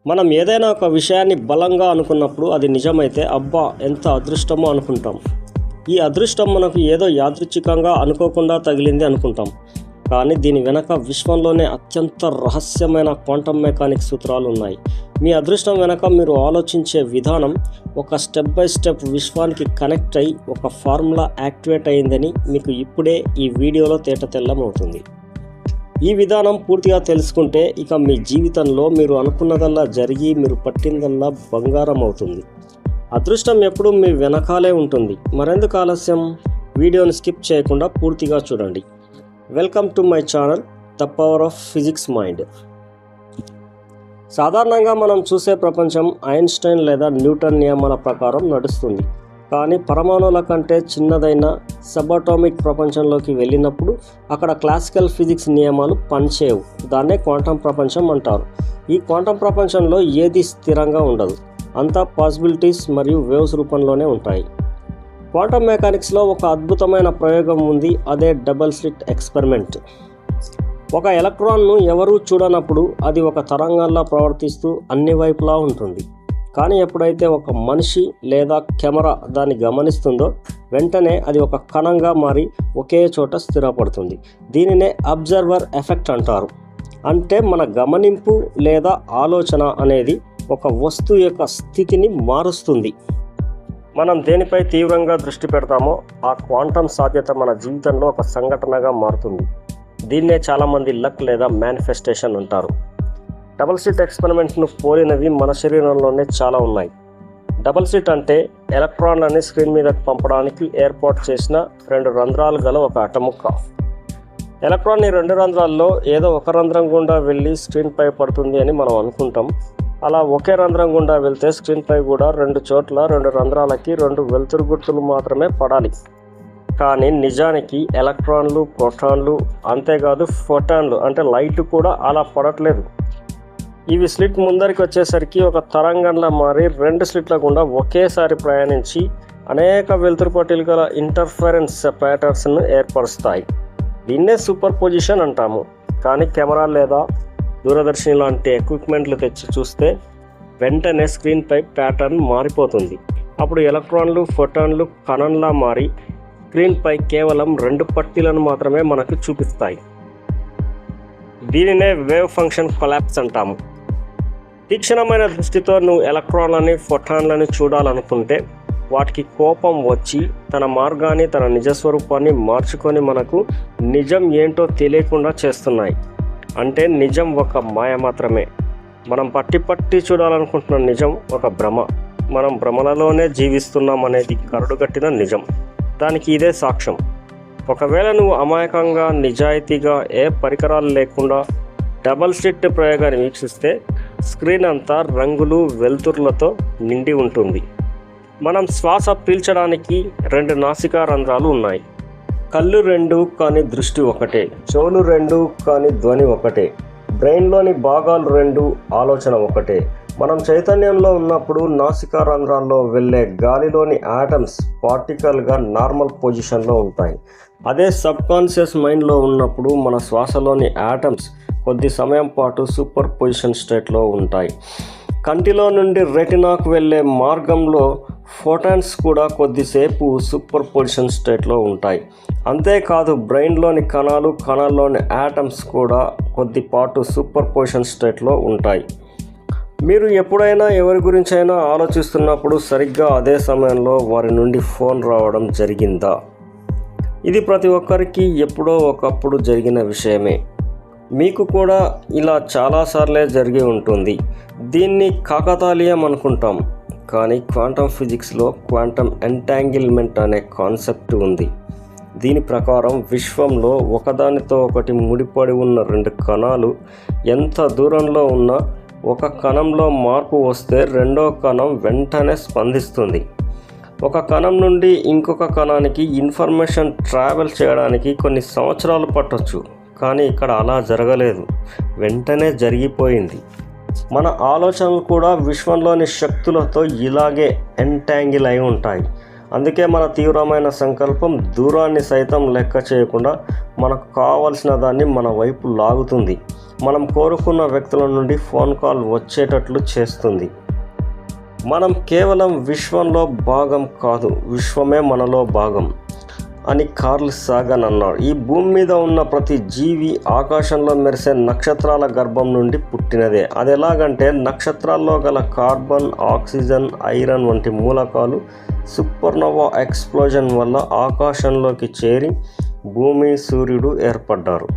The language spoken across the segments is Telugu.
మనం ఏదైనా ఒక విషయాన్ని బలంగా అనుకున్నప్పుడు అది నిజమైతే అబ్బా ఎంత అదృష్టమో అనుకుంటాం. ఈ అదృష్టం మనకు ఏదో యాదృచ్ఛికంగా అనుకోకుండా తగిలింది అనుకుంటాం. కానీ దీని వెనక విశ్వంలోనే అత్యంత రహస్యమైన క్వాంటం మెకానిక్స్ సూత్రాలు ఉన్నాయి. మీ అదృష్టం వెనక మీరు ఆలోచించే విధానం ఒక స్టెప్ బై స్టెప్ విశ్వానికి కనెక్ట్ అయి ఒక ఫార్ములా యాక్టివేట్ అయిందని మీకు ఇప్పుడే ఈ వీడియోలో తేటతెల్లమవుతుంది. ఈ విధానం పూర్తిగా తెలుసుకుంటే ఇక మీ జీవితంలో మీరు అనుకున్నదల్లా జరిగి మీరు పట్టిందల్లా బంగారం అవుతుంది. అదృష్టం ఎప్పుడూ మీ వెనకాలే ఉంటుంది. మరెందుకు ఆలస్యం? వీడియోని స్కిప్ చేయకుండా పూర్తిగా చూడండి. Welcome to my channel the power of physics mind. సాధారణంగా మనం చూసే ప్రపంచం ఐన్స్టైన్ లేదా న్యూటన్ నియమాల ప్రకారం నడుస్తుంది. కానీ పరమాణువుల కంటే చిన్నదైన సబాటామిక్ ప్రపంచంలోకి వెళ్ళినప్పుడు అక్కడ క్లాసికల్ ఫిజిక్స్ నియమాలు పనిచేయవు. దాన్నే క్వాంటం ప్రపంచం అంటారు. ఈ క్వాంటం ప్రపంచంలో ఏది స్థిరంగా ఉండదు. అంతా పాసిబిలిటీస్ మరియు వేవ్స్ రూపంలోనే ఉంటాయి. క్వాంటం మెకానిక్స్లో ఒక అద్భుతమైన ప్రయోగం ఉంది. అదే డబుల్ స్లిట్ ఎక్స్పెరిమెంట్. ఒక ఎలక్ట్రాన్ను ఎవరూ చూడనప్పుడు అది ఒక తరంగంలా ప్రవర్తిస్తూ అన్ని వైపులా ఉంటుంది. కానీ ఎప్పుడైతే ఒక మనిషి లేదా కెమెరా దాన్ని గమనిస్తుందో వెంటనే అది ఒక కణంగా మారి ఒకే చోట స్థిరపడుతుంది. దీనినే అబ్జర్వర్ ఎఫెక్ట్ అంటారు. అంటే మన గమనింపు లేదా ఆలోచన అనేది ఒక వస్తువు యొక్క స్థితిని మారుస్తుంది. మనం దేనిపై తీవ్రంగా దృష్టి పెడతామో ఆ క్వాంటం సాధ్యత మన జీవితంలో ఒక సంఘటనగా మారుతుంది. దీన్నే చాలామంది లక్ లేదా మేనిఫెస్టేషన్ అంటారు. డబుల్ స్లిట్ ఎక్స్పెరిమెంట్ను పోలినవి మన శరీరంలోనే చాలా ఉన్నాయి. డబుల్ స్లిట్ అంటే ఎలక్ట్రాన్లని స్క్రీన్ మీదకు పంపడానికి ఏర్పాటు చేసిన 2 రంధ్రాలు గల ఒక అటముక్క. ఎలక్ట్రాన్ ఈ 2 రంధ్రాల్లో ఏదో ఒక రంధ్రం గుండా వెళ్ళి స్క్రీన్పై పడుతుంది అని మనం అనుకుంటాం. అలా ఒకే రంధ్రం గుండా వెళ్తే స్క్రీన్పై కూడా 2 చోట్ల 2 రంధ్రాలకి 2 వెలుతురు గుర్తులు మాత్రమే పడాలి. కానీ నిజానికి ఎలక్ట్రాన్లు, ప్రోటాన్లు, అంతేకాదు ఫోటాన్లు అంటే లైట్ కూడా అలా పడట్లేదు. ఇవి స్లిట్ ముందరికి వచ్చేసరికి ఒక తరంగంలా మారి 2 స్లిట్ల గుండా ఒకేసారి ప్రయాణించి అనేక వెలుతురు పట్టీలు గల ఇంటర్ఫరెన్స్ ప్యాటర్న్స్ను ఏర్పరుస్తాయి. దీన్నే సూపర్ పొజిషన్ అంటాము. కానీ కెమెరా లేదా దూరదర్శిని లాంటి ఎక్విప్మెంట్లు తెచ్చి చూస్తే వెంటనే స్క్రీన్పై ప్యాటర్న్ మారిపోతుంది. అప్పుడు ఎలక్ట్రాన్లు, ఫోటాన్లు కణంలా మారి స్క్రీన్పై కేవలం 2 పట్టీలను మాత్రమే మనకు చూపిస్తాయి. దీనినే వేవ్ ఫంక్షన్ కొలాప్స్ అంటాము. తీక్షణమైన దృష్టితో నువ్వు ఎలక్ట్రాన్లని, ఫోటాన్లని చూడాలనుకుంటే వాటికి కోపం వచ్చి తన మార్గాన్ని, తన నిజస్వరూపాన్ని మార్చుకొని మనకు నిజం ఏంటో తెలియకుండా చేస్తున్నాయి. అంటే నిజం ఒక మాయ మాత్రమే. మనం పట్టి చూడాలనుకుంటున్న నిజం ఒక భ్రమ. మనం భ్రమలలోనే జీవిస్తున్నాం అనేది కరడుగట్టిన నిజం. దానికి ఇదే సాక్ష్యం. ఒకవేళ నువ్వు అమాయకంగా, నిజాయితీగా, ఏ పరికరాలు లేకుండా డబుల్ స్లిట్ ప్రయోగాన్ని వీక్షిస్తే స్క్రీన్ అంతా రంగులు, వెలుతురులతో నిండి ఉంటుంది. మనం శ్వాస పీల్చడానికి 2 నాసికా రంధ్రాలు ఉన్నాయి. కళ్ళు 2 కానీ దృష్టి ఒకటే. చెవులు 2 కానీ ధ్వని ఒకటే. బ్రెయిన్లోని భాగాలు 2, ఆలోచన ఒకటే. మనం చైతన్యంలో ఉన్నప్పుడు నాసికా రంధ్రాల్లో వెళ్ళే గాలిలోని ఆటమ్స్ పార్టికల్గా నార్మల్ పొజిషన్లో ఉంటాయి. అదే సబ్కాన్షియస్ మైండ్లో ఉన్నప్పుడు మన శ్వాసలోని ఆటమ్స్ కొద్ది సమయం పాటు సూపర్ పొజిషన్ స్టేట్లో ఉంటాయి. కంటిలో నుండి రెటినాకు వెళ్ళే మార్గంలో ఫోటాన్స్ కూడా కొద్దిసేపు సూపర్ పొజిషన్ స్టేట్లో ఉంటాయి. అంతేకాదు బ్రెయిన్లోని కణాల్లోని ఆటమ్స్ కూడా కొద్దిపాటు సూపర్ పొజిషన్ స్టేట్లో ఉంటాయి. మీరు ఎప్పుడైనా ఎవరి గురించైనా ఆలోచిస్తున్నప్పుడు సరిగ్గా అదే సమయంలో వారి నుండి ఫోన్ రావడం జరిగిందా? ఇది ప్రతి ఒక్కరికి ఎప్పుడో ఒకప్పుడు జరిగిన విషయమే. మీకు కూడా ఇలా చాలాసార్లే జరిగి ఉంటుంది. దీన్ని కాకతాళీయం అనుకుంటాం. కానీ క్వాంటం ఫిజిక్స్లో క్వాంటం ఎంటాంగిల్మెంట్ అనే కాన్సెప్ట్ ఉంది. దీని ప్రకారం విశ్వంలో ఒకదానితో ఒకటి ముడిపడి ఉన్న 2 కణాలు ఎంత దూరంలో ఉన్నా ఒక కణంలో మార్పు వస్తే రెండో కణం వెంటనే స్పందిస్తుంది. ఒక కణం నుండి ఇంకొక కణానికి ఇన్ఫర్మేషన్ ట్రావెల్ చేయడానికి కొన్ని సంవత్సరాలు పట్టొచ్చు. కానీ ఇక్కడ అలా జరగలేదు. వెంటనే జరిగిపోయింది. మన ఆలోచనలు కూడా విశ్వంలోని శక్తులతో ఇలాగే ఎంటాంగిల్ అయి ఉంటాయి. అందుకే మన తీవ్రమైన సంకల్పం దూరాన్ని సైతం లెక్క చేయకుండా మనకు కావలసిన దాన్ని మన వైపు లాగుతుంది. మనం కోరుకున్న వ్యక్తుల నుండి ఫోన్ కాల్ వచ్చేటట్లు చేస్తుంది. మనం కేవలం విశ్వంలో భాగం కాదు, విశ్వమే మనలో భాగం అని కార్ల్ సాగన్ అన్నాడు. ఈ భూమి మీద ఉన్న ప్రతి జీవి ఆకాశంలో మెరిసే నక్షత్రాల గర్భం నుండి పుట్టినదే. అది ఎలాగంటే నక్షత్రాల్లో గల కార్బన్, ఆక్సిజన్, ఐరన్ వంటి మూలకాలు సూపర్నోవా ఎక్స్ప్లోజన్ వల్ల ఆకాశంలోకి చేరి భూమి, సూర్యుడు ఏర్పడ్డారు.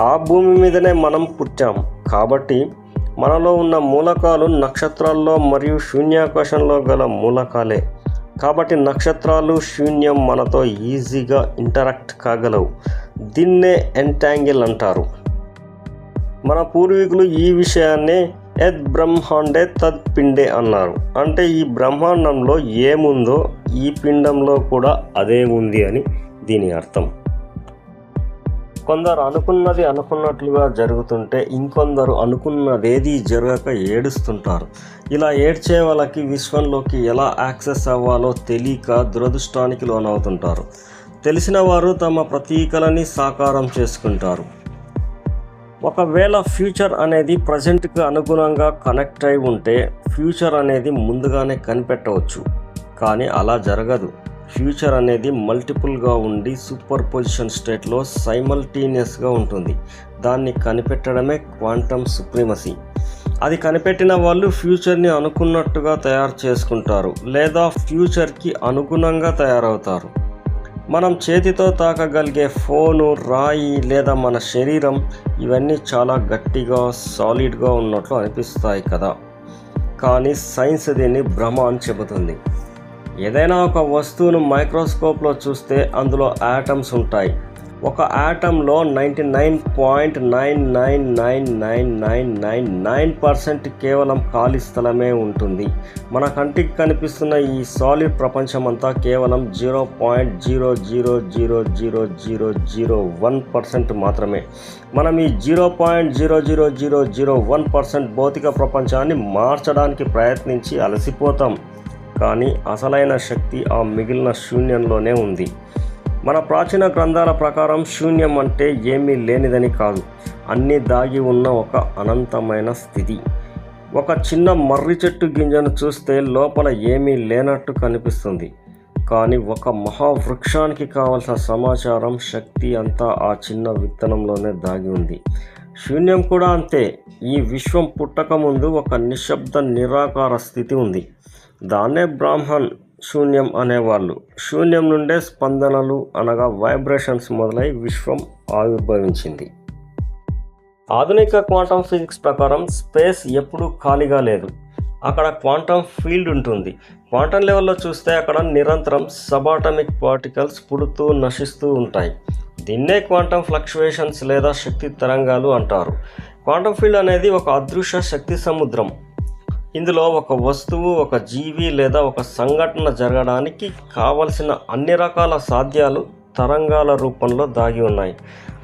ఆ భూమి మీదనే మనం పుట్టాం. కాబట్టి మనలో ఉన్న మూలకాలు నక్షత్రాల్లో మరియు శూన్యాకాశంలో గల మూలకాలే. కాబట్టి నక్షత్రాలు, శూన్యం మనతో ఈజీగా ఇంటరాక్ట్ కాగలవు. దీన్నే ఎంటాంగిల్ అంటారు. మన పూర్వీకులు ఈ విషయాన్ని యద్ బ్రహ్మాండే తద్ పిండే అన్నారు. అంటే ఈ బ్రహ్మాండంలో ఏముందో ఈ పిండంలో కూడా అదే ఉంది అని దీని అర్థం. కొందరు అనుకున్నది అనుకున్నట్లుగా జరుగుతుంటే ఇంకొందరు అనుకున్నదేది జరగక ఏడుస్తుంటారు. ఇలా ఏడ్చే వాళ్ళకి విశ్వంలోకి ఎలా యాక్సెస్ అవ్వాలో తెలియక దురదృష్టానికి లోనవుతుంటారు. తెలిసిన వారు తమ ప్రతీకలని సాకారం చేసుకుంటారు. ఒకవేళ ఫ్యూచర్ అనేది ప్రజెంట్కి అనుగుణంగా కనెక్ట్ అయి ఉంటే ఫ్యూచర్ అనేది ముందుగానే కనిపెట్టవచ్చు. కానీ అలా జరగదు. ఫ్యూచర్ అనేది మల్టిపుల్గా ఉండి సూపర్ పొజిషన్ స్టేట్లో సైమల్టేనియస్గా ఉంటుంది. దాన్ని కనిపెట్టడమే క్వాంటమ్ సుప్రీమసీ. అది కనిపెట్టిన వాళ్ళు ఫ్యూచర్ని అనుకున్నట్టుగా తయారు చేసుకుంటారు లేదా ఫ్యూచర్కి అనుగుణంగా తయారవుతారు. మనం చేతితో తాకగలిగే ఫోను, రాయి లేదా మన శరీరం ఇవన్నీ చాలా గట్టిగా, సాలిడ్గా ఉన్నట్లు అనిపిస్తాయి కదా. కానీ సైన్స్ దీన్ని భ్రమ అని చెబుతుంది. ఏదైనా ఒక వస్తువును మైక్రోస్కోప్లో చూస్తే అందులో యాటమ్స్ ఉంటాయి. ఒక యాటంలో 99.9999999% కేవలం ఖాళీ స్థలమే ఉంటుంది. మన కంటికి కనిపిస్తున్న ఈ సాలిడ్ ప్రపంచం అంతా కేవలం 0.000001% మాత్రమే. మనం ఈ 0.00001% భౌతిక ప్రపంచాన్ని మార్చడానికి ప్రయత్నించి అలసిపోతాం. కానీ అసలైన శక్తి ఆ మిగిలిన శూన్యంలోనే ఉంది. మన ప్రాచీన గ్రంథాల ప్రకారం శూన్యం అంటే ఏమీ లేనిదని కాదు, అన్నీ దాగి ఉన్న ఒక అనంతమైన స్థితి. ఒక చిన్న మర్రి చెట్టు గింజను చూస్తే లోపల ఏమీ లేనట్టు కనిపిస్తుంది. కానీ ఒక మహావృక్షానికి కావలసిన సమాచారం, శక్తి అంతా ఆ చిన్న విత్తనంలోనే దాగి ఉంది. శూన్యం కూడా అంతే. ఈ విశ్వం పుట్టక ముందు ఒక నిశ్శబ్ద నిరాకార స్థితి ఉంది. దాన్నే బ్రాహ్మణ్ శూన్యం అనేవాళ్ళు. శూన్యం నుండే స్పందనలు అనగా వైబ్రేషన్స్ మొదలై విశ్వం ఆవిర్భవించింది. ఆధునిక క్వాంటమ్ ఫిజిక్స్ ప్రకారం స్పేస్ ఎప్పుడూ ఖాళీగా లేదు. అక్కడ క్వాంటమ్ ఫీల్డ్ ఉంటుంది. క్వాంటమ్ లెవెల్లో చూస్తే అక్కడ నిరంతరం సబాటమిక్ పార్టికల్స్ పుడుతూ నశిస్తూ ఉంటాయి. దీన్నే క్వాంటమ్ ఫ్లక్చువేషన్స్ లేదా శక్తి తరంగాలు అంటారు. క్వాంటమ్ ఫీల్డ్ అనేది ఒక అదృశ్య శక్తి సముద్రం. ఇందులో ఒక వస్తువు, ఒక జీవి లేదా ఒక సంఘటన జరగడానికి కావలసిన అన్ని రకాల సాధ్యాలు తరంగాల రూపంలో దాగి ఉన్నాయి.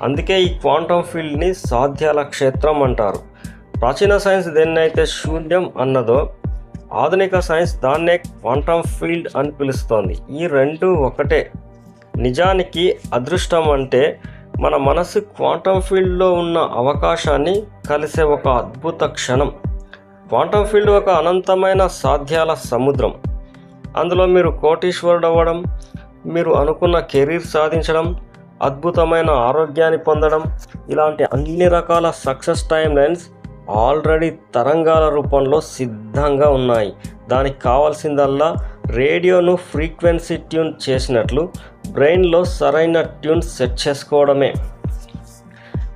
అందుకే ఈ క్వాంటమ్ ఫీల్డ్ని సాధ్యాల క్షేత్రం అంటారు. ప్రాచీన సైన్స్ దేన్నైతే శూన్యం అన్నదో ఆధునిక సైన్స్ దాన్నే క్వాంటమ్ ఫీల్డ్ అని పిలుస్తోంది. ఈ రెండు ఒకటే. నిజానికి అదృష్టం అంటే మన మనసు క్వాంటమ్ ఫీల్డ్లో ఉన్న అవకాశాన్ని కలిసే ఒక అద్భుత క్షణం. క్వాంటమ్ ఫీల్డ్ ఒక అనంతమైన సాధ్యాల సముద్రం. అందులో మీరు కోటీశ్వరుడు అవ్వడం, మీరు అనుకున్న కెరీర్ సాధించడం, అద్భుతమైన ఆరోగ్యాన్ని పొందడం, ఇలాంటి అన్ని రకాల సక్సెస్ టైమ్ లైన్స్ ఆల్రెడీ తరంగాల రూపంలో సిద్ధంగా ఉన్నాయి. దానికి కావాల్సిందల్లా రేడియోను ఫ్రీక్వెన్సీ ట్యూన్ చేసినట్లు బ్రెయిన్లో సరైన ట్యూన్ సెట్ చేసుకోవడమే.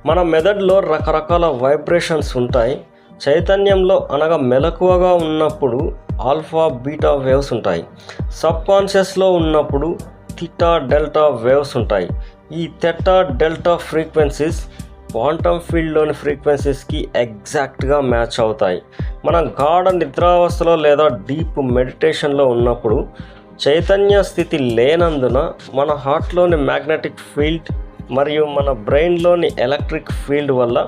మన మెదడులో రకరకాల వైబ్రేషన్స్ ఉంటాయి. చైతన్యంలో అనగా మెలకువగా ఉన్నప్పుడు ఆల్ఫా, బీటా వేవ్స్ ఉంటాయి. సబ్ కాన్షియస్లో ఉన్నప్పుడు థీటా, డెల్టా వేవ్స్ ఉంటాయి. ఈ థెటా, డెల్టా ఫ్రీక్వెన్సీస్ క్వాంటమ్ ఫీల్డ్లోని ఫ్రీక్వెన్సీస్కి ఎగ్జాక్ట్గా మ్యాచ్ అవుతాయి. మనం గాఢ నిద్రావస్థలో లేదా డీప్ మెడిటేషన్లో ఉన్నప్పుడు చైతన్య స్థితి లేనందున మన హార్ట్లోని మ్యాగ్నెటిక్ ఫీల్డ్ మరియు మన బ్రెయిన్లోని ఎలక్ట్రిక్ ఫీల్డ్ వల్ల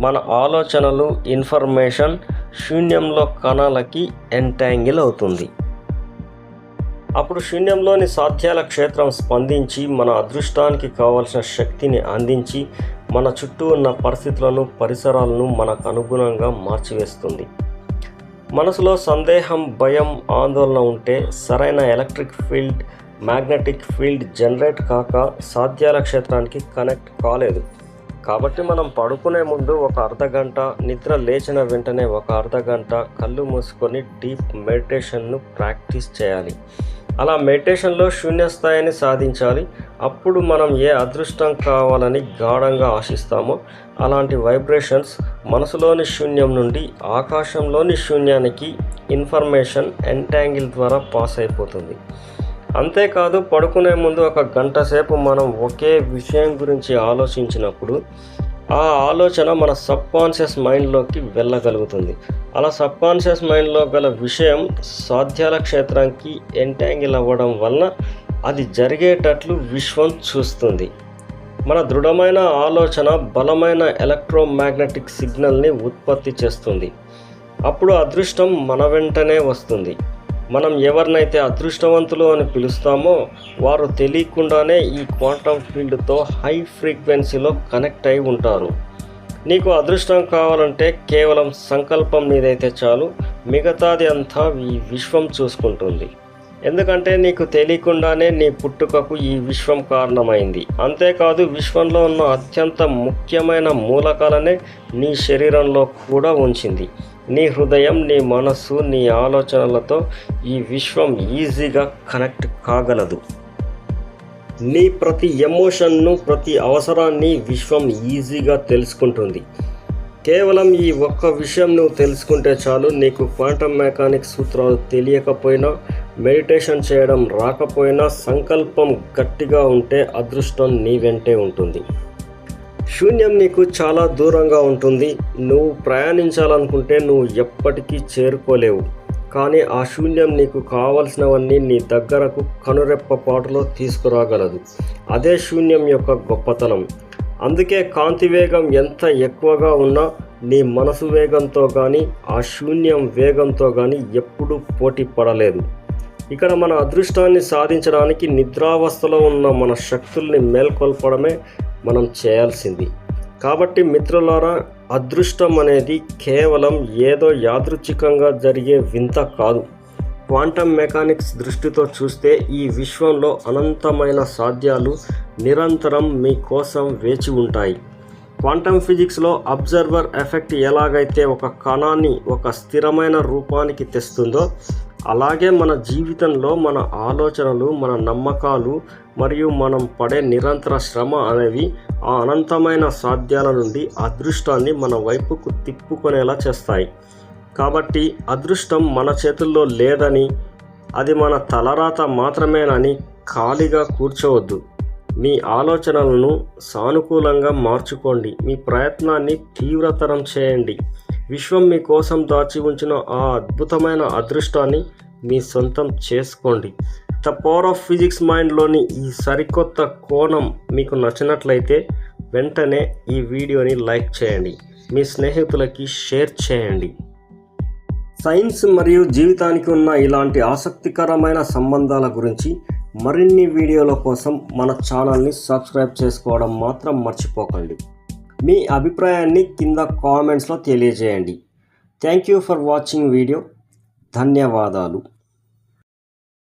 మన ఆలోచనలు, ఇన్ఫర్మేషన్ శూన్యంలో కణాలకి ఎంటాంగిల్ అవుతుంది. అప్పుడు శూన్యంలోని సాధ్యాల క్షేత్రం స్పందించి మన అదృష్టానికి కావలసిన శక్తిని అందించి మన చుట్టూ ఉన్న పరిస్థితులను పరిసరాలను మనకు అనుగుణంగా మార్చివేస్తుంది. మనసులో సందేహం, భయం, ఆందోళన ఉంటే సరైన electric field, magnetic field generate కాక సాధ్యాల క్షేత్రానికి కనెక్ట్ కాలేదు. కాబట్టి మనం పడుకునే ముందు ఒక అర్ధగంట, నిద్ర లేచిన వెంటనే ఒక అర్ధగంట కళ్ళు మూసుకొని డీప్ మెడిటేషన్ను ప్రాక్టీస్ చేయాలి. అలా మెడిటేషన్లో శూన్య స్థాయిని సాధించాలి. అప్పుడు మనం ఏ అదృష్టం కావాలని గాఢంగా ఆశిస్తామో అలాంటి వైబ్రేషన్స్ మనసులోని శూన్యం నుండి ఆకాశంలోని శూన్యానికి ఇన్ఫర్మేషన్ ఎంటాంగిల్ ద్వారా పాస్ అయిపోతుంది. అంతేకాదు, పడుకునే ముందు ఒక గంట సేపు మనం ఒకే విషయం గురించి ఆలోచించినప్పుడు ఆ ఆలోచన మన సబ్కాన్షియస్ మైండ్లోకి వెళ్ళగలుగుతుంది. అలా సబ్కాన్షియస్ మైండ్లో గల విషయం సాధ్యాల క్షేత్రానికి ఎంటాంగిల్ అవ్వడం వలన అది జరిగేటట్లు విశ్వం చూస్తుంది. మన దృఢమైన ఆలోచన బలమైన ఎలక్ట్రోమాగ్నెటిక్ సిగ్నల్ని ఉత్పత్తి చేస్తుంది. అప్పుడు అదృష్టం మన వెంటనే వస్తుంది. మనం ఎవరినైతే అదృష్టవంతులు అని పిలుస్తామో వారు తెలియకుండానే ఈ క్వాంటమ్ ఫీల్డ్తో హై ఫ్రీక్వెన్సీలో కనెక్ట్ అయి ఉంటారు. నీకు అదృష్టం కావాలంటే కేవలం సంకల్పం నీదైతే చాలు, మిగతాది అంతా ఈ విశ్వం చూసుకుంటుంది. ఎందుకంటే నీకు తెలియకుండానే నీ పుట్టుకకు ఈ విశ్వం కారణమైంది. అంతేకాదు, విశ్వంలో ఉన్న అత్యంత ముఖ్యమైన మూలకాలనే నీ శరీరంలో కూడా ఉంచింది. నీ హృదయం, నీ మనస్సు, నీ ఆలోచనలతో ఈ విశ్వం ఈజీగా కనెక్ట్ కాగలదు. నీ ప్రతి ఎమోషన్ను, ప్రతి అవసరాన్ని విశ్వం ఈజీగా తెలుసుకుంటుంది. కేవలం ఈ ఒక్క విషయం నువ్వు తెలుసుకుంటే చాలు. నీకు క్వాంటమ్ మెకానిక్స్ సూత్రాలు తెలియకపోయినా, మెడిటేషన్ చేయడం రాకపోయినా, సంకల్పం గట్టిగా ఉంటే అదృష్టం నీ వెంటే ఉంటుంది. శూన్యం నీకు చాలా దూరంగా ఉంటుంది. నువ్వు ప్రయాణించాలనుకుంటే నువ్వు ఎప్పటికీ చేరుకోలేవు. కానీ ఆ శూన్యం నీకు కావలసినవన్నీ నీ దగ్గరకు కనురెప్పపాటులో తీసుకురాగలదు. అదే శూన్యం యొక్క గొప్పతనం. అందుకే కాంతి వేగం ఎంత ఎక్కువగా ఉన్నా నీ మనసు వేగంతో కానీ ఆ శూన్యం వేగంతో కానీ ఎప్పుడూ పోటీ పడలేదు. ఇక్కడ మన అదృష్టాన్ని సాధించడానికి నిద్రావస్థలో ఉన్న మన శక్తుల్ని మేల్కొల్పడమే మనం చేయాల్సింది. కాబట్టి మిత్రులారా, అదృష్టం అనేది కేవలం ఏదో యాదృచ్ఛికంగా జరిగే వింత కాదు. క్వాంటమ్ మెకానిక్స్ దృష్టితో చూస్తే ఈ విశ్వంలో అనంతమైన సాధ్యాలు నిరంతరం మీ కోసం వేచి ఉంటాయి. క్వాంటమ్ ఫిజిక్స్లో అబ్జర్వర్ ఎఫెక్ట్ ఎలాగైతే ఒక కణాన్ని ఒక స్థిరమైన రూపానికి తెస్తుందో, అలాగే మన జీవితంలో మన ఆలోచనలు, మన నమ్మకాలు మరియు మనం పడే నిరంతర శ్రమ అనేవి ఆ అనంతమైన సాధ్యాల నుండి అదృష్టాన్ని మన వైపుకు తిప్పుకొనేలా చేస్తాయి. కాబట్టి అదృష్టం మన చేతుల్లో లేదని, అది మన తలరాత మాత్రమేనని ఖాళీగా కూర్చోవద్దు. మీ ఆలోచనలను సానుకూలంగా మార్చుకోండి. మీ ప్రయత్నాన్ని తీవ్రతరం చేయండి. విశ్వం మీ కోసం దాచి ఉంచిన ఆ అద్భుతమైన అదృష్టాన్ని మీ సొంతం చేసుకోండి. ద పవర్ ఆఫ్ ఫిజిక్స్ మైండ్లోని ఈ సరికొత్త కోణం మీకు నచ్చినట్లయితే వెంటనే ఈ వీడియోని లైక్ చేయండి, మీ స్నేహితులకి షేర్ చేయండి. సైన్స్ మరియు జీవితానికి ఉన్న ఇలాంటి ఆసక్తికరమైన సంబంధాల గురించి మరిన్ని వీడియోల కోసం మన ఛానల్ని సబ్స్క్రైబ్ చేసుకోవడం మాత్రం మర్చిపోకండి. మీ అభిప్రాయాన్ని కింద కామెంట్స్లో తెలియజేయండి. Thank you for watching video. ధన్యవాదాలు.